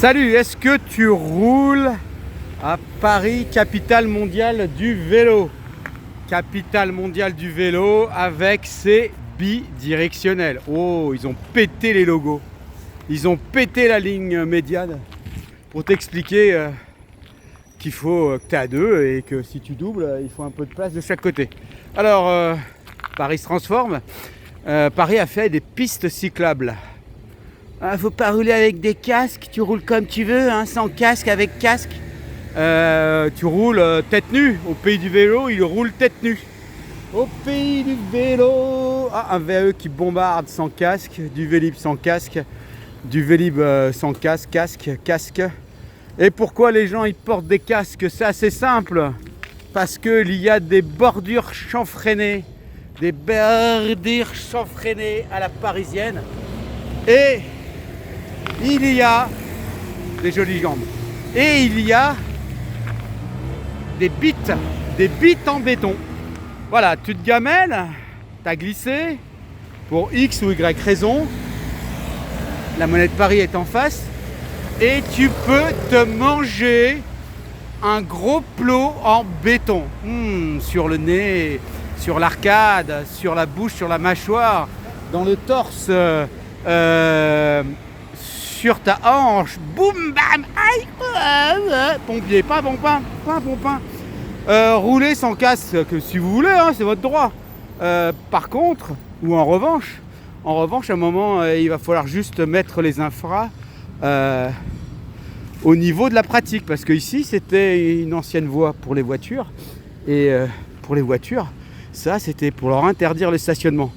Salut, est-ce que tu roules à Paris, capitale mondiale du vélo? Capitale mondiale du vélo avec ses bidirectionnels. Oh, ils ont pété les logos. Ils ont pété la ligne médiane pour t'expliquer qu'il faut que tu es à deux et que si tu doubles, il faut un peu de place de chaque côté. Alors, Paris se transforme. Paris a fait des pistes cyclables. Faut pas rouler avec des casques, tu roules comme tu veux, hein, sans casque, avec casque. Tu roules tête nue. Au pays du vélo, il roule tête nue. Au pays du vélo, un VE qui bombarde sans casque, du Vélib sans casque, du Vélib sans casque, casque. Et pourquoi les gens ils portent des casques? C'est assez simple. Parce qu'il y a des bordures chanfreinées. Des bordures chanfreinées à la parisienne. Et il y a des jolies jambes. Et il y a des bites en béton. Voilà, tu te gamelles, tu as glissé pour X ou Y raison. La monnaie de Paris est en face. Et tu peux te manger un gros plot en béton. Sur le nez, sur l'arcade, sur la bouche, sur la mâchoire, dans le torse. Sur ta hanche, boum bam, aïe, pompier, pas pompin. Rouler sans casque, que si vous voulez, hein, c'est votre droit. Par contre, ou en revanche, à un moment, il va falloir juste mettre les infras au niveau de la pratique, parce que ici, c'était une ancienne voie pour les voitures, et pour les voitures, ça, c'était pour leur interdire le stationnement.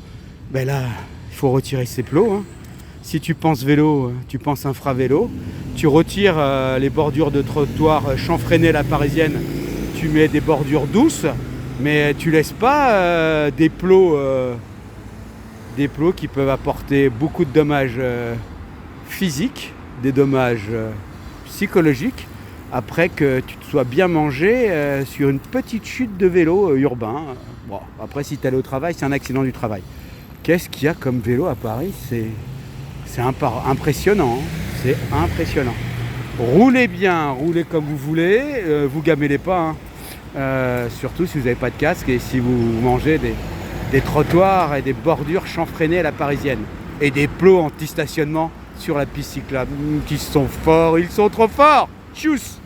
Ben là, il faut retirer ces plots, hein. Si tu penses vélo, tu penses infra-vélo. Tu retires les bordures de trottoir chanfreinées à la parisienne. Tu mets des bordures douces, mais tu laisses pas des plots qui peuvent apporter beaucoup de dommages physiques, des dommages psychologiques, après que tu te sois bien mangé sur une petite chute de vélo urbain. Bon, après, si tu allais au travail, c'est un accident du travail. Qu'est-ce qu'il y a comme vélo à Paris? C'est impressionnant, hein. C'est impressionnant. Roulez bien, roulez comme vous voulez, vous gamellez pas, hein. Surtout si vous n'avez pas de casque et si vous mangez des trottoirs et des bordures chanfreinées à la parisienne. Et des plots anti-stationnement sur la piste cyclable qui sont forts, ils sont trop forts. Tchuss!